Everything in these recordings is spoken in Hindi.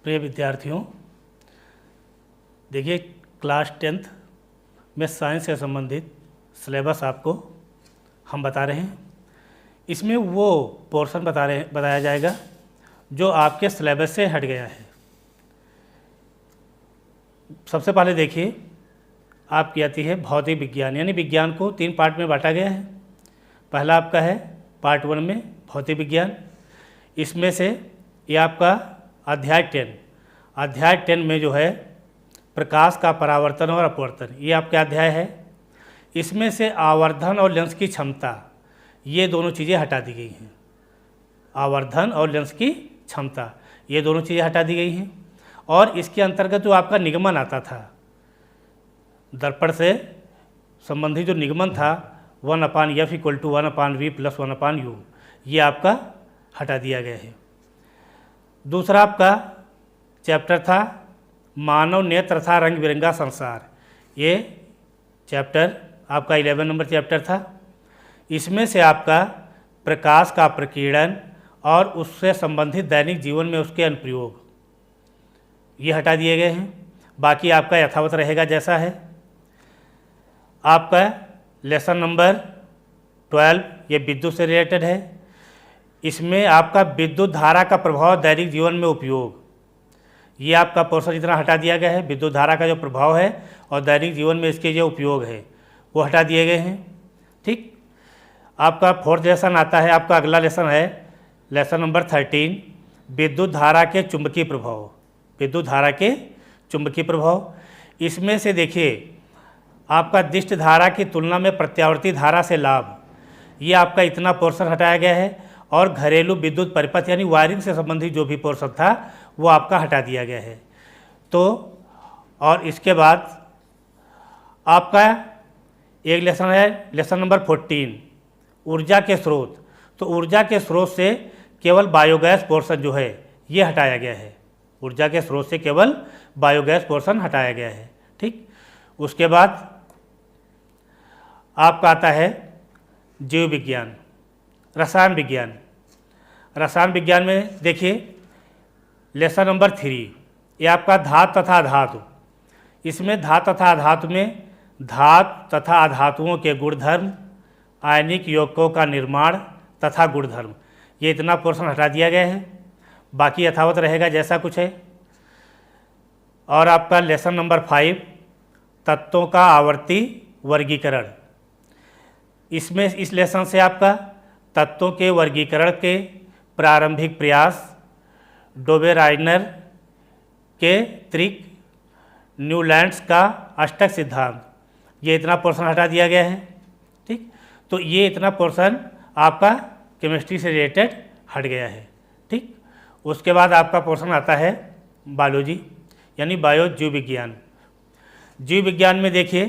प्रिय विद्यार्थियों, देखिए क्लास 10th में साइंस से संबंधित सिलेबस आपको हम बता रहे हैं। इसमें वो पोर्शन बताया जाएगा जो आपके सिलेबस से हट गया है। सबसे पहले देखिए आपकी आती है भौतिक विज्ञान, यानी विज्ञान को 3 पार्ट में बांटा गया है। पहला आपका है पार्ट 1 में भौतिक विज्ञान। इसमें से ये आपका अध्याय 10 में जो है प्रकाश का परावर्तन और अपवर्तन, ये आपका अध्याय है। इसमें से आवर्धन और लेंस की क्षमता, ये दोनों चीज़ें हटा दी गई हैं। आवर्धन और लेंस की क्षमता, ये दोनों चीज़ें हटा दी गई हैं। और इसके अंतर्गत जो आपका निगमन आता था, दर्पण से संबंधित जो निगमन था 1/f = 1/v + 1/u, ये आपका हटा दिया गया है। दूसरा आपका चैप्टर था मानव नेत्र तथा रंग बिरंगा संसार, ये चैप्टर आपका 11 नंबर चैप्टर था। इसमें से आपका प्रकाश का प्रकीर्णन और उससे संबंधित दैनिक जीवन में उसके अनुप्रयोग, ये हटा दिए गए हैं। बाकी आपका यथावत रहेगा जैसा है। आपका लेसन नंबर 12 ये विद्युत से रिलेटेड है। इसमें आपका विद्युत धारा का प्रभाव दैनिक जीवन में उपयोग, ये आपका पोर्शन इतना हटा दिया गया है। विद्युत धारा का जो प्रभाव है और दैनिक जीवन में इसके जो उपयोग है वो हटा दिए गए हैं। ठीक, आपका 4th लेसन आता है। आपका अगला लेसन है लेसन नंबर 13 विद्युत धारा के चुंबकीय प्रभाव। विद्युत धारा के चुंबकीय प्रभाव, इसमें से देखिए आपका दिष्ट धारा की तुलना में प्रत्यावर्ती धारा से लाभ, ये आपका इतना पोर्शन हटाया गया है। और घरेलू विद्युत परिपथ यानी वायरिंग से संबंधित जो भी पोर्शन था वो आपका हटा दिया गया है। तो और इसके बाद आपका एक लेसन है लेसन नंबर 14 ऊर्जा के स्रोत। तो ऊर्जा के स्रोत से केवल बायोगैस पोर्शन जो है ये हटाया गया है। ऊर्जा के स्रोत से केवल बायोगैस पोर्शन हटाया गया है। ठीक, उसके बाद आपका आता है जीव विज्ञान, रसायन विज्ञान। रसायन विज्ञान में देखिए लेसन नंबर 3 ये आपका धातु तथा अधातु। इसमें धातु तथा अधातु में धातु तथा अधातुओं के गुणधर्म, आयनिक यौगिकों का निर्माण तथा गुणधर्म, ये इतना पोर्शन हटा दिया गया है। बाकी यथावत रहेगा जैसा कुछ है। और आपका लेसन नंबर 5 तत्वों का आवर्ती वर्गीकरण। इसमें इस लेसन से आपका तत्वों के वर्गीकरण के प्रारंभिक प्रयास, डोबेराइनर के त्रिक, न्यूलैंड्स का अष्टक सिद्धांत, ये इतना पोर्शन हटा दिया गया है। ठीक, तो ये इतना पोर्शन आपका केमिस्ट्री से रिलेटेड हट गया है। ठीक, उसके बाद आपका पोर्शन आता है बायोलॉजी यानी जीव विज्ञान। जीव विज्ञान में देखिए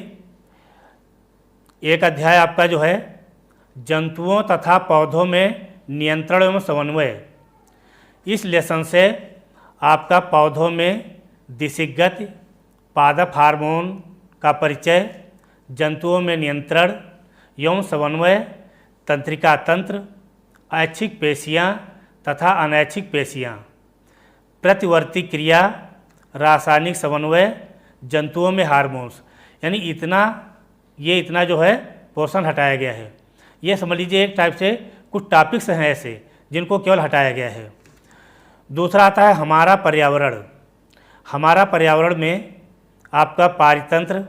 एक अध्याय आपका जो है जंतुओं तथा पौधों में नियंत्रण एवं समन्वय। इस लेसन से आपका पौधों में दिशिगत पादप हार्मोन का परिचय, जंतुओं में नियंत्रण एवं समन्वय, तंत्रिका तंत्र, ऐच्छिक पेशियाँ तथा अनैच्छिक पेशियाँ, प्रतिवर्ती क्रिया, रासायनिक समन्वय, जंतुओं में हार्मोन्स, यानी इतना जो है पोर्शन हटाया गया है। ये समझ लीजिए एक टाइप से कुछ टॉपिक्स हैं ऐसे जिनको केवल हटाया गया है। दूसरा आता है हमारा पर्यावरण। हमारा पर्यावरण में आपका पारितंत्र,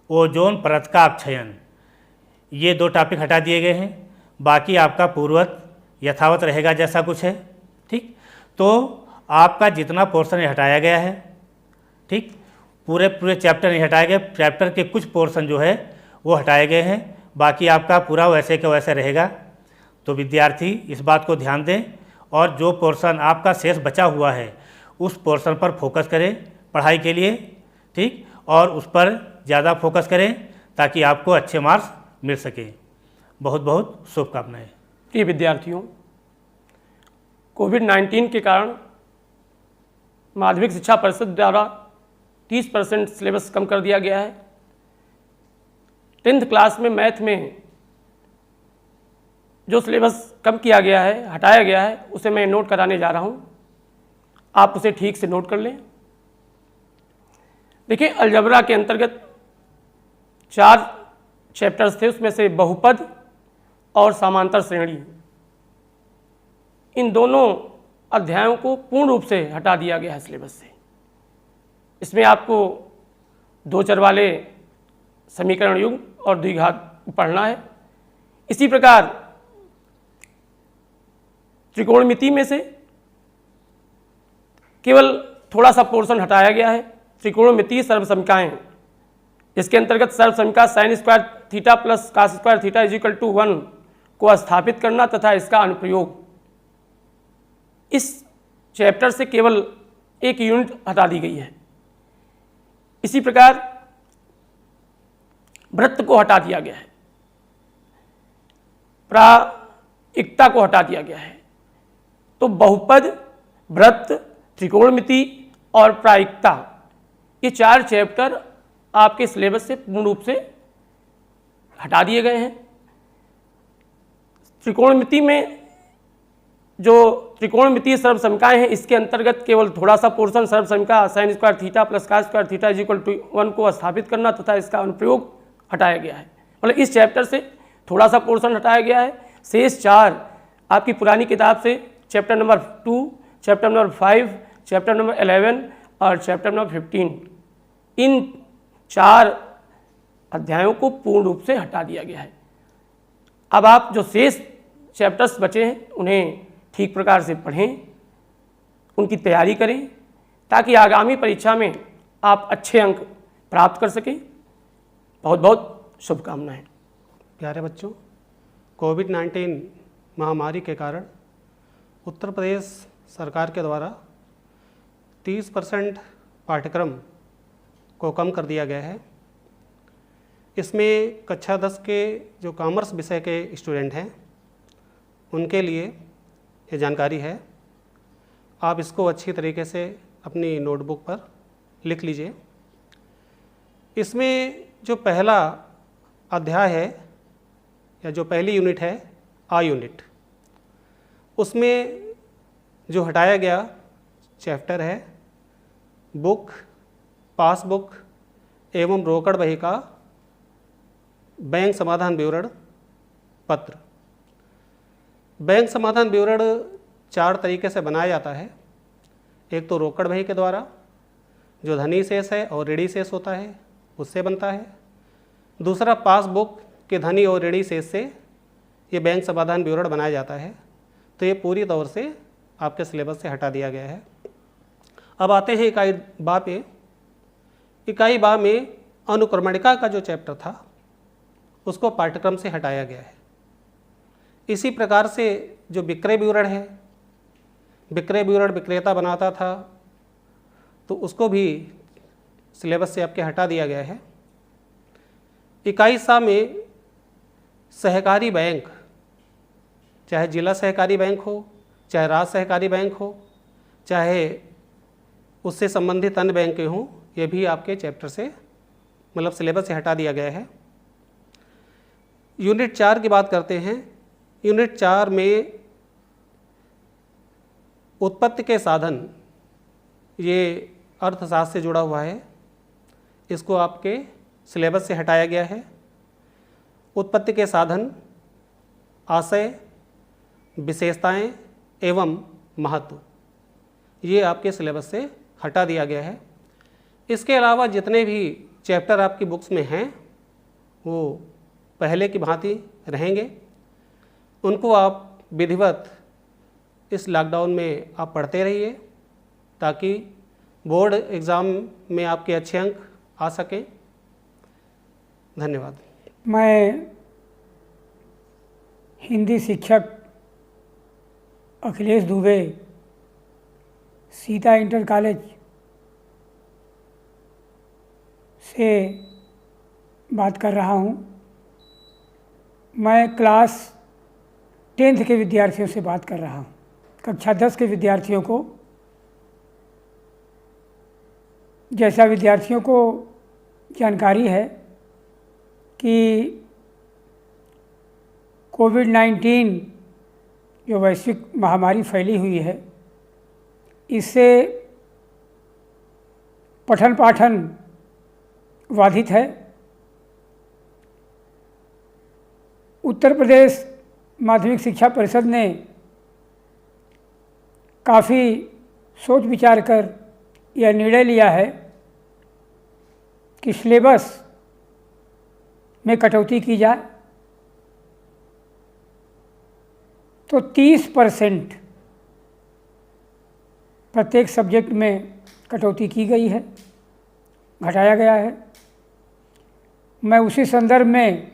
ओजोन परत का अपक्षयन, ये 2 टॉपिक हटा दिए गए हैं। बाकी आपका पूर्ववत यथावत रहेगा जैसा कुछ है। ठीक, तो आपका जितना पोर्शन हटाया गया है, ठीक, पूरे चैप्टर नहीं हटाए गए, चैप्टर के कुछ पोर्शन जो है वो हटाए गए हैं। बाकी आपका पूरा वैसे का वैसे रहेगा। तो विद्यार्थी इस बात को ध्यान दें और जो पोर्शन आपका शेष बचा हुआ है उस पोर्शन पर फोकस करें पढ़ाई के लिए। ठीक, और उस पर ज़्यादा फोकस करें ताकि आपको अच्छे मार्क्स मिल सकें। बहुत बहुत शुभकामनाएँ। प्रिय विद्यार्थियों, कोविड-19 के कारण माध्यमिक शिक्षा परिषद द्वारा 30% सिलेबस कम कर दिया गया है। 10th क्लास में मैथ में जो सिलेबस कम किया गया है, हटाया गया है, उसे मैं नोट कराने जा रहा हूँ। आप उसे ठीक से नोट कर लें। देखिए, अलजबरा के अंतर्गत 4 चैप्टर्स थे, उसमें से बहुपद और समांतर श्रेणी, इन दोनों अध्यायों को पूर्ण रूप से हटा दिया गया है सिलेबस से। इसमें आपको 2 चर वाले समीकरण युग्म और द्विघात पढ़ना है। इसी प्रकार त्रिकोणमिति में से केवल थोड़ा सा पोर्शन हटाया गया है, त्रिकोणमितीय सर्वसमीकाएं, इसके अंतर्गत सर्वसमीका sine square theta plus cos square theta is equal to 1 को स्थापित करना तथा इसका अनुप्रयोग, इस चैप्टर से केवल एक यूनिट हटा दी गई है। इसी प्रकार वृत्त को हटा दिया गया है, प्रायिकता को हटा दिया गया है। तो बहुपद, वृत्त, त्रिकोणमिति और प्रायिकता, ये 4 चैप्टर आपके सिलेबस से पूर्ण रूप से हटा दिए गए हैं। त्रिकोणमिति में जो त्रिकोणमितीय सर्वसमीकाएं हैं, इसके अंतर्गत केवल थोड़ा सा पोर्शन सर्वसमीका sine square theta plus cos square theta is equal to 1 को स्थापित करना तथा इसका अनुप्रयोग हटाया गया है। मतलब इस चैप्टर से थोड़ा सा पोर्शन हटाया गया है। शेष 4 आपकी पुरानी किताब से chapter number 2, chapter number 5, chapter number 11 और चैप्टर नंबर 15, इन 4 अध्यायों को पूर्ण रूप से हटा दिया गया है। अब आप जो शेष चैप्टर्स बचे हैं उन्हें ठीक प्रकार से पढ़ें, उनकी तैयारी करें, ताकि आगामी परीक्षा में आप अच्छे अंक प्राप्त कर सकें। बहुत बहुत शुभकामनाएं। प्यारे बच्चों, कोविड-19 महामारी के कारण उत्तर प्रदेश सरकार के द्वारा 30% पाठ्यक्रम को कम कर दिया गया है। इसमें कक्षा 10 के जो कॉमर्स विषय के स्टूडेंट हैं उनके लिए ये जानकारी है। आप इसको अच्छी तरीके से अपनी नोटबुक पर लिख लीजिए। इसमें जो पहला अध्याय है या जो पहली यूनिट है आ यूनिट, उसमें जो हटाया गया चैप्टर है बुक, पासबुक एवं रोकड़ बही का बैंक समाधान विवरण पत्र। बैंक समाधान विवरण 4 तरीके से बनाया जाता है। एक तो रोकड़ बही के द्वारा, जो धनी शेष है और ऋणी शेष होता है उससे बनता है। दूसरा, पासबुक के धनी और ऋणी शेष से ये बैंक समाधान विवरण बनाया जाता है। तो ये पूरी तौर से आपके सिलेबस से हटा दिया गया है। अब आते हैं इकाई बा पे। इकाई बा में अनुक्रमणिका का जो चैप्टर था उसको पाठ्यक्रम से हटाया गया है। इसी प्रकार से जो विक्रय विवरण है, विक्रय विवरण विक्रेता बनाता था, तो उसको भी सिलेबस से आपके हटा दिया गया है। इकाई सा में सहकारी बैंक, चाहे जिला सहकारी बैंक हो, चाहे राज्य सहकारी बैंक हो, चाहे उससे संबंधित अन्य बैंकें हों, ये भी आपके चैप्टर से मतलब सिलेबस से हटा दिया गया है। यूनिट 4 की बात करते हैं। यूनिट 4 में उत्पत्ति के साधन, ये अर्थशास्त्र से जुड़ा हुआ है, इसको आपके सिलेबस से हटाया गया है। उत्पत्ति के साधन, आशय, विशेषताएं एवं महत्व, ये आपके सिलेबस से हटा दिया गया है। इसके अलावा जितने भी चैप्टर आपकी बुक्स में हैं वो पहले की भांति रहेंगे। उनको आप विधिवत इस लॉकडाउन में आप पढ़ते रहिए, ताकि बोर्ड एग्ज़ाम में आपके अच्छे अंक आ सकें। धन्यवाद। मैं हिंदी शिक्षक अखिलेश दुबे, सीता इंटर कॉलेज से बात कर रहा हूँ। मैं क्लास 10th के विद्यार्थियों से बात कर रहा हूँ। कक्षा 10 के विद्यार्थियों को, जैसा विद्यार्थियों को जानकारी है कि कोविड-19 जो वैश्विक महामारी फैली हुई है, इससे पठन पाठन बाधित है। उत्तर प्रदेश माध्यमिक शिक्षा परिषद ने काफ़ी सोच विचार कर यह निर्णय लिया है कि सिलेबस में कटौती की जाए। तो 30% प्रत्येक सब्जेक्ट में कटौती की गई है, घटाया गया है। मैं उसी संदर्भ में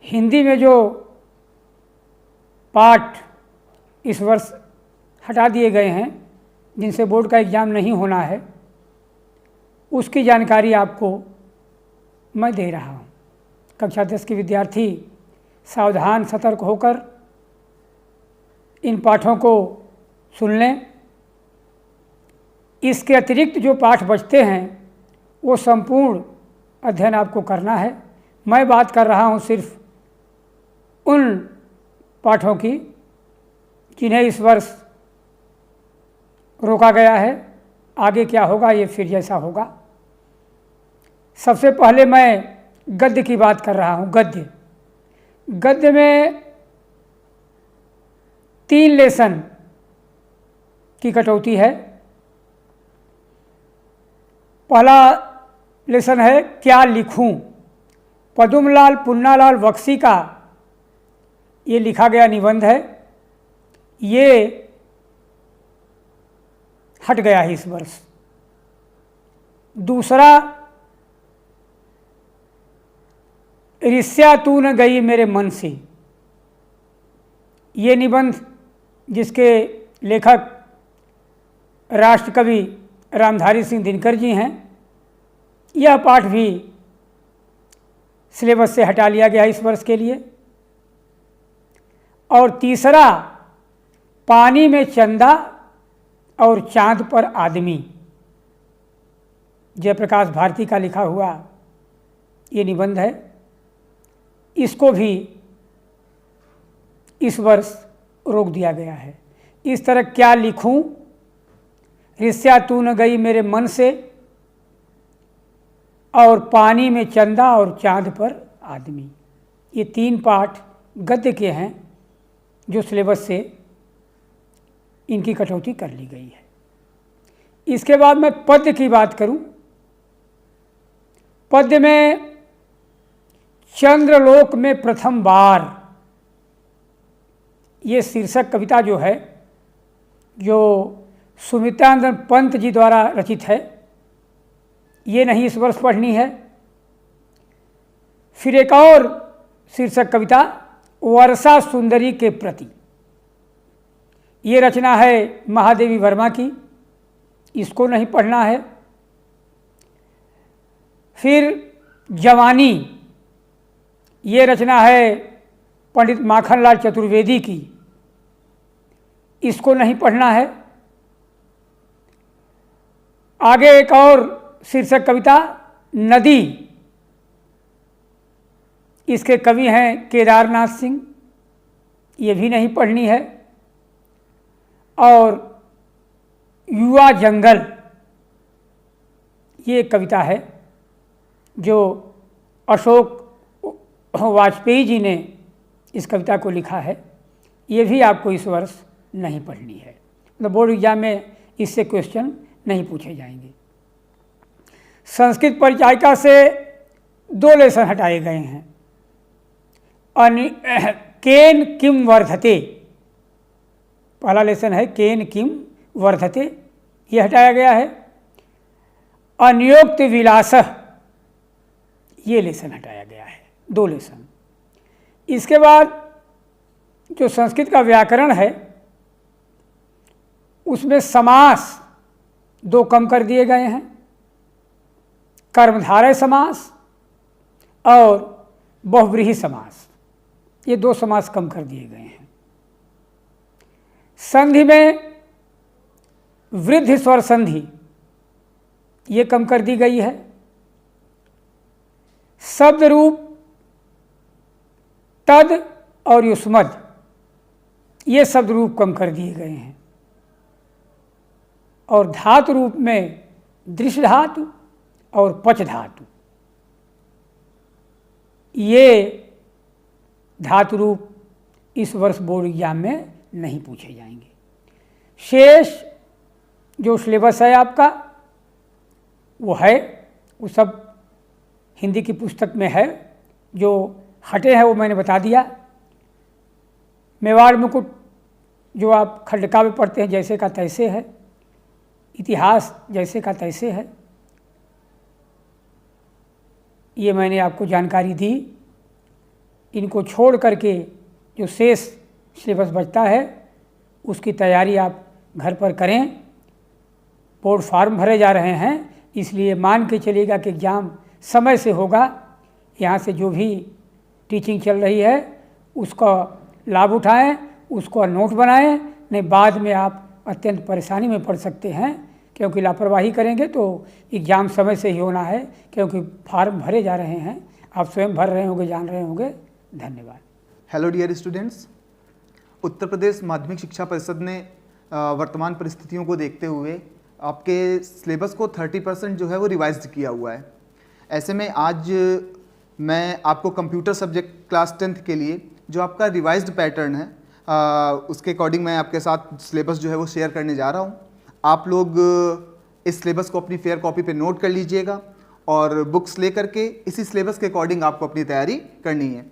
हिंदी में जो पाठ इस वर्ष हटा दिए गए हैं, जिनसे बोर्ड का एग्ज़ाम नहीं होना है, उसकी जानकारी आपको मैं दे रहा हूँ। कक्षा 10 के विद्यार्थी सावधान सतर्क होकर इन पाठों को सुन लें। इसके अतिरिक्त जो पाठ बचते हैं वो संपूर्ण अध्ययन आपको करना है। मैं बात कर रहा हूँ सिर्फ उन पाठों की जिन्हें इस वर्ष रोका गया है। आगे क्या होगा ये फिर जैसा होगा। सबसे पहले मैं गद्य की बात कर रहा हूँ। गद्य में 3 लेसन की कटौती है। पहला लेसन है क्या लिखूं। पदुमलाल पुन्नालाल बख्शी का ये लिखा गया निबंध है, ये हट गया है इस वर्ष। दूसरा रिश्या तू न गई मेरे मन से, ये निबंध जिसके लेखक राष्ट्रकवि रामधारी सिंह दिनकर जी हैं, यह पाठ भी सिलेबस से हटा लिया गया इस वर्ष के लिए। और तीसरा पानी में चंदा और चांद पर आदमी, जयप्रकाश भारती का लिखा हुआ ये निबंध है, इसको भी इस वर्ष रोक दिया गया है। इस तरह क्या लिखूं, रिश्या तू न गई मेरे मन से, और पानी में चंदा और चांद पर आदमी, ये 3 पाठ गद्य के हैं जो सिलेबस से इनकी कटौती कर ली गई है। इसके बाद मैं पद्य की बात करूं। पद्य में चंद्रलोक में प्रथम बार, ये शीर्षक कविता जो है, जो सुमित्रानंद पंत जी द्वारा रचित है, ये नहीं इस वर्ष पढ़नी है। फिर एक और शीर्षक कविता वर्षा सुंदरी के प्रति, ये रचना है महादेवी वर्मा की, इसको नहीं पढ़ना है। फिर जवानी, ये रचना है पंडित माखनलाल चतुर्वेदी की, इसको नहीं पढ़ना है। आगे एक और शीर्षक कविता नदी, इसके कवि हैं केदारनाथ सिंह, ये भी नहीं पढ़नी है। और युवा जंगल, ये एक कविता है जो अशोक वाजपेयी जी ने इस कविता को लिखा है, ये भी आपको इस वर्ष नहीं पढ़नी है। मतलब बोर्ड एग्जाम में इससे क्वेश्चन नहीं पूछे जाएंगे। संस्कृत परिचायिका से 2 लेसन हटाए गए हैं। केन किम वर्धते, पहला लेसन है केन किम वर्धते, ये हटाया गया है। अनियोक्त विलास, ये लेसन हटाया गया है, 2 लेसन। इसके बाद जो संस्कृत का व्याकरण है उसमें समास 2 कम कर दिए गए हैं, कर्मधारय समास और बहुव्रीहि समास, ये 2 समास कम कर दिए गए हैं। संधि में वृद्धि स्वर संधि, ये कम कर दी गई है। शब्द रूप तद और युष्मद, ये शब्द रूप कम कर दिए गए हैं। और धातु रूप में दृश्य धातु और पच धातु, ये धातु रूप इस वर्ष बोर्ड एग्जाम में नहीं पूछे जाएंगे। शेष जो सिलेबस है आपका वो है, वो सब हिंदी की पुस्तक में है। जो हटे हैं वो मैंने बता दिया। मेवाड़ मुकुट जो आप खंडकाव्य पढ़ते हैं जैसे का तैसे है, इतिहास जैसे का तैसे है, ये मैंने आपको जानकारी दी। इनको छोड़ करके जो शेष सिलेबस बचता है उसकी तैयारी आप घर पर करें। बोर्ड फार्म भरे जा रहे हैं, इसलिए मान के चलिएगा कि एग्ज़ाम समय से होगा। यहाँ से जो भी टीचिंग चल रही है उसका लाभ उठाएं, उसको नोट बनाएं, नहीं बाद में आप अत्यंत परेशानी में पड़ सकते हैं, क्योंकि लापरवाही करेंगे तो एग्ज़ाम समय से ही होना है, क्योंकि फार्म भरे जा रहे हैं। आप स्वयं भर रहे होंगे, जान रहे होंगे। धन्यवाद। Hello dear students, Uttar Pradesh माध्यमिक शिक्षा परिषद ने वर्तमान परिस्थितियों को देखते हुए आपके सिलेबस को 30% जो है वो रिवाइज किया हुआ है। ऐसे में आज मैं आपको कंप्यूटर सब्जेक्ट क्लास 10th के लिए जो आपका रिवाइज्ड पैटर्न है उसके अकॉर्डिंग मैं आपके साथ सिलेबस जो है वो शेयर करने जा रहा हूँ। आप लोग इस सिलेबस को अपनी फेयर कॉपी पे नोट कर लीजिएगा और बुक्स ले करके इसी सिलेबस के अकॉर्डिंग आपको अपनी तैयारी करनी है।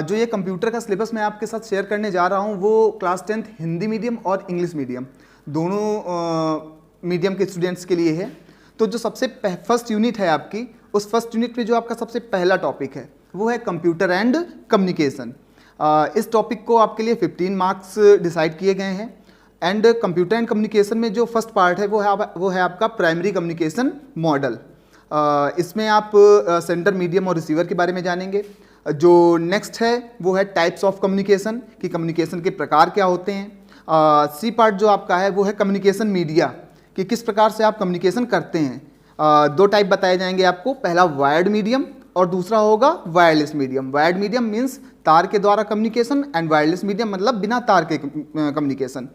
जो ये कंप्यूटर का सिलेबस मैं आपके साथ शेयर करने जा रहा हूँ वो क्लास 10th हिंदी मीडियम और इंग्लिश मीडियम दोनों मीडियम के स्टूडेंट्स के लिए है। तो जो सबसे फर्स्ट यूनिट है आपकी, उस फर्स्ट यूनिट में जो आपका सबसे पहला टॉपिक है वो है कंप्यूटर एंड कम्युनिकेशन। इस टॉपिक को आपके लिए 15 मार्क्स डिसाइड किए गए हैं। एंड कंप्यूटर एंड कम्युनिकेशन में जो फर्स्ट पार्ट है वो है आपका प्राइमरी कम्युनिकेशन मॉडल। इसमें आप सेंडर, मीडियम और रिसीवर के बारे में जानेंगे। जो नेक्स्ट है वो है टाइप्स ऑफ कम्युनिकेशन, कि कम्युनिकेशन के प्रकार क्या होते हैं। सी पार्ट जो आपका है वो है कम्युनिकेशन मीडिया, कि किस प्रकार से आप कम्युनिकेशन करते हैं। दो टाइप बताए जाएंगे आपको, पहला वायर्ड मीडियम और दूसरा होगा wireless medium. Wired medium means तार के द्वारा कम्युनिकेशन एंड वायरलेस मीडियम मतलब बिना तार के कम्युनिकेशन।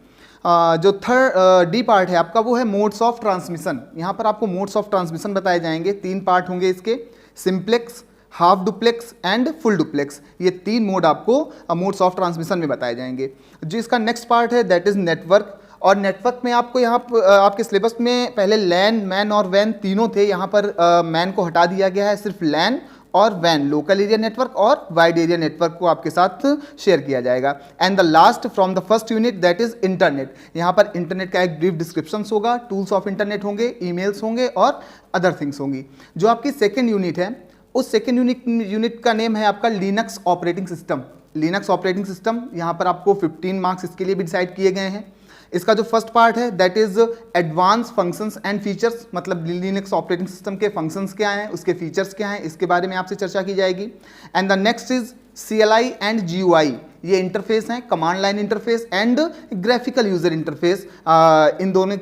जो थर्ड डी पार्ट है आपका वो है मोड्स ऑफ ट्रांसमिशन। यहाँ पर आपको मोड्स ऑफ ट्रांसमिशन बताए जाएंगे। 3 पार्ट होंगे इसके, simplex, half duplex and full duplex. ये 3 मोड आपको मोड्स ऑफ ट्रांसमिशन में बताए जाएंगे। जो इसका नेक्स्ट पार्ट है दैट इज नेटवर्क। और नेटवर्क में आपको यहाँ आपके सिलेबस में पहले लैन, मैन और वैन तीनों थे। यहाँ पर मैन को हटा दिया गया है, सिर्फ लैन और वैन, लोकल एरिया नेटवर्क और वाइड एरिया नेटवर्क को आपके साथ शेयर किया जाएगा। And the last from the first unit that is internet. यहाँ पर इंटरनेट का एक ब्रीफ डिस्क्रिप्शन होगा, टूल्स ऑफ इंटरनेट होंगे, ईमेल्स होंगे और अदर थिंग्स होंगी। जो आपकी सेकेंड यूनिट है उस सेकेंड यूनिट का नेम है आपका Linux operating system. Linux operating system, यहाँ पर आपको 15 मार्क्स इसके लिए भी डिसाइड किए गए हैं। इसका जो फर्स्ट पार्ट है that is advance functions and features, मतलब लिनक्स ऑपरेटिंग सिस्टम के फंक्शंस क्या हैं, उसके फीचर्स क्या हैं, इसके बारे में आपसे चर्चा की जाएगी। And the next is CLI and GUI। ये इंटरफेस हैं, command line interface and graphical user interface, इन दोनों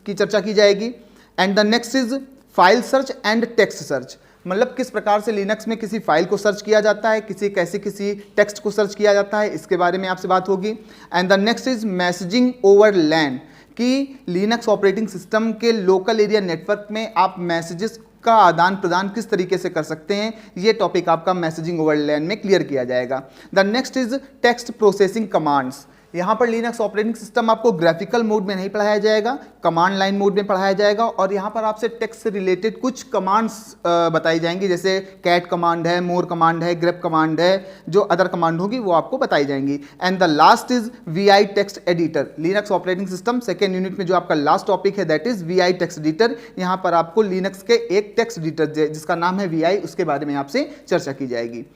की चर्चा की जाएगी। And the next is file search and text search, मतलब किस प्रकार से लिनक्स में किसी फाइल को सर्च किया जाता है, किसी टेक्स्ट को सर्च किया जाता है, इसके बारे में आपसे बात होगी। And the next is messaging over LAN, कि लिनक्स ऑपरेटिंग सिस्टम के लोकल एरिया नेटवर्क में आप मैसेजेस का आदान प्रदान किस तरीके से कर सकते हैं, ये टॉपिक आपका मैसेजिंग ओवर लैन में क्लियर किया जाएगा। The next is text processing commands. यहाँ पर लिनक्स ऑपरेटिंग सिस्टम आपको ग्राफिकल मोड में नहीं पढ़ाया जाएगा, कमांड लाइन मोड में पढ़ाया जाएगा। और यहाँ पर आपसे टेक्स्ट से रिलेटेड कुछ कमांड्स बताई जाएंगी, जैसे कैट कमांड है, मोर कमांड है, ग्रेप कमांड है, जो अदर कमांड होगी वो आपको बताई जाएंगी। And the last is VI text editor. Linux operating system second unit में जो आपका लास्ट टॉपिक है that is VI text editor. यहाँ पर आपको लिनक्स के एक टेक्स्ट एडिटर जिसका नाम है VI, उसके बारे में आपसे चर्चा की जाएगी।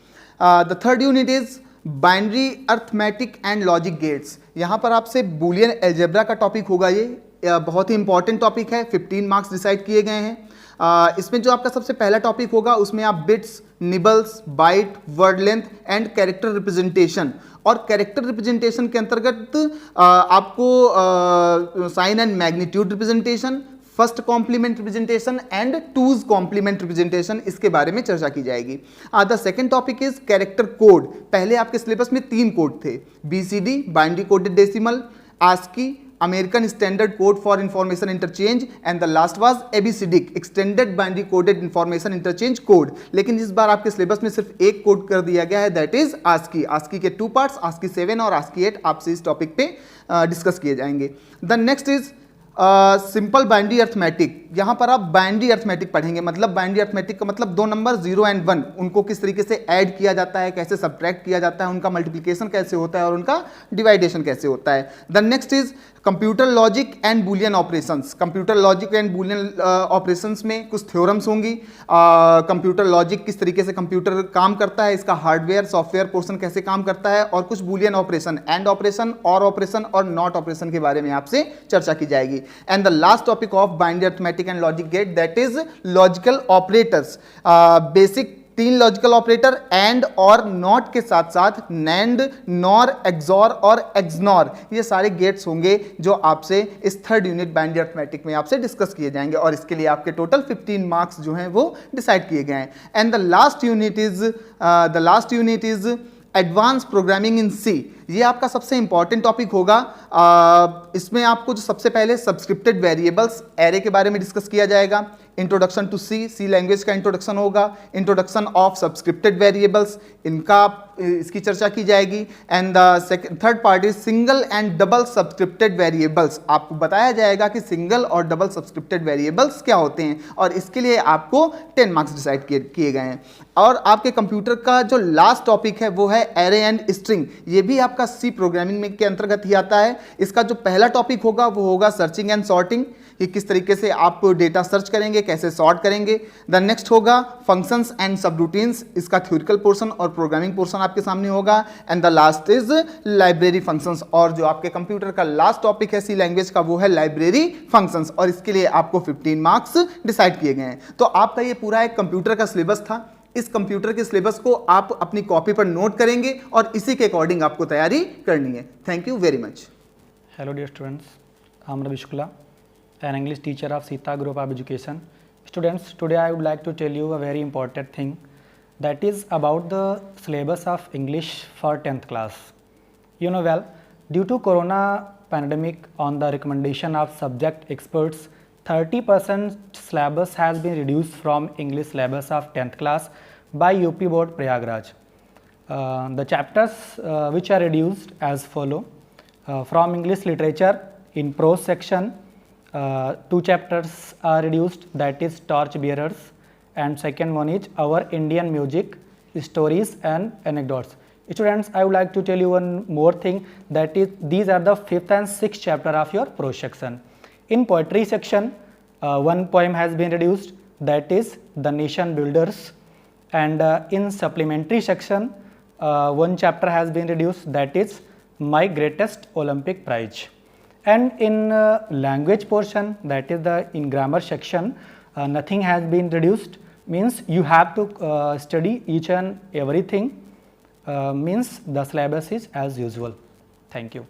The third unit is binary arithmetic and logic gates. यहाँ पर आपसे बूलियन अलजेब्रा का टॉपिक होगा। ये बहुत ही इंपॉर्टेंट टॉपिक है, 15 मार्क्स डिसाइड किए गए हैं। इसमें जो आपका सबसे पहला टॉपिक होगा उसमें आप bits, nibbles, byte, word length and character representation, और कैरेक्टर रिप्रेजेंटेशन के अंतर्गत आपको sign and magnitude representation, first complement representation and two's complement representation, इसके बारे में चर्चा की जाएगी। The second topic is character code. पहले आपके सिलेबस में 3 कोड थे, BCD binary coded decimal, ASCII American Standard Code for Information Interchange, and the last was ABCD, Extended Binary Coded Information Interchange Code. लेकिन इस बार आपके सिलेबस में सिर्फ एक कोड कर दिया गया है, दैट इज ASCII. ASCII के 2 पार्ट्स, ASCII 7 और ASCII 8 आपसे इस टॉपिक पे डिस्कस किए जाएंगे. The next is simple binary arithmetic. यहाँ पर आप बाइनरी अर्थमेटिक पढ़ेंगे. मतलब बाइनरी अर्थमेटिक का मतलब 2 नंबर 0 एंड 1 उनको किस तरीके से ऐड किया जाता है, कैसे सब्ट्रैक्ट किया जाता है, उनका मल्टीप्लिकेशन कैसे होता है और उनका डिवाइडेशन कैसे होता है. The next is computer logic and Boolean operations. Computer logic and Boolean operations में कुछ थ्योरम्स होंगी. कंप्यूटर लॉजिक किस तरीके से कंप्यूटर काम करता है, इसका हार्डवेयर सॉफ्टवेयर पोर्शन कैसे काम करता है, और कुछ Boolean operation, and operation, or operation और नॉट ऑपरेशन के बारे में आपसे चर्चा की जाएगी. And the last topic of binary arithmetic and logic gate, that is logical operators. Basic 3 logical operator and or not के साथ साथ नैंड, नॉर, एक्सॉर और एक्सनॉर, ये सारे गेट्स होंगे जो आपसे इस 3rd यूनिट बाइनरी अर्थमेटिक में आपसे डिस्कस किए जाएंगे. और इसके लिए आपके टोटल 15 मार्क्स जो हैं वो डिसाइड किए गए हैं. And the last unit is advance programming in C. ये आपका सबसे इंपॉर्टेंट टॉपिक होगा. इसमें आपको जो सबसे पहले सब्सक्रिप्टेड वेरिएबल्स एरे के बारे में डिस्कस किया जाएगा. इंट्रोडक्शन टू सी लैंग्वेज का इंट्रोडक्शन होगा. इंट्रोडक्शन ऑफ सब्सक्रिप्टेड वेरिएबल्स, इसकी चर्चा की जाएगी. And the 3rd part is single and double subscripted variables. आपको बताया जाएगा कि सिंगल और डबल सब्सक्रिप्टेड वेरिएबल्स क्या होते हैं, और इसके लिए आपको 10 मार्क्स डिसाइड किए गए हैं. और आपके कंप्यूटर का जो लास्ट टॉपिक है वो है एरे एंड स्ट्रिंग. ये भी आपका सी प्रोग्रामिंग में के अंतर्गत ही आता है. इसका जो पहला टॉपिक होगा वो होगा सर्चिंग एंड सॉर्टिंग, कि किस तरीके से आप डेटा सर्च करेंगे, कैसे सॉर्ट करेंगे. द नेक्स्ट होगा फंक्शंस एंड सबरूटीन्स. इसका थ्योरिकल पोर्शन और प्रोग्रामिंग पोर्शन आपके सामने होगा. And the last is library functions. और जो आपके कंप्यूटर का लास्ट टॉपिक है सी लैंग्वेज का वो है लाइब्रेरी फंक्शंस. और इसके लिए आपको 15 मार्क्स डिसाइड किए गए हैं. तो आपका ये पूरा एक कंप्यूटर का सिलेबस था. इस कंप्यूटर के सिलेबस को आप अपनी कॉपी पर नोट करेंगे और इसी के अकॉर्डिंग आपको तैयारी करनी है. Thank you very much. Hello dear students, I am Ravi Shukla, an English teacher of Sita Group of Education. Students, today I would like to tell you a very important thing, that is about the syllabus of English for 10th class. You know well, due to corona pandemic, on the recommendation of subject experts, 30% syllabus has been reduced from English syllabus of 10th class by UP Board Prayagraj. The chapters which are reduced as follow. From English literature, in prose section, 2 chapters are reduced, that is Torch Bearers, and second one is Our Indian Music, Stories and Anecdotes. Students, I would like to tell you one more thing, that is these are the 5th and 6th chapter of your prose section. In poetry section, 1 poem has been reduced, that is The Nation Builders, and in supplementary section, 1 chapter has been reduced, that is My Greatest Olympic Prize. And in language portion, that is in grammar section, nothing has been reduced, means you have to study each and everything, means the syllabus is as usual. Thank you.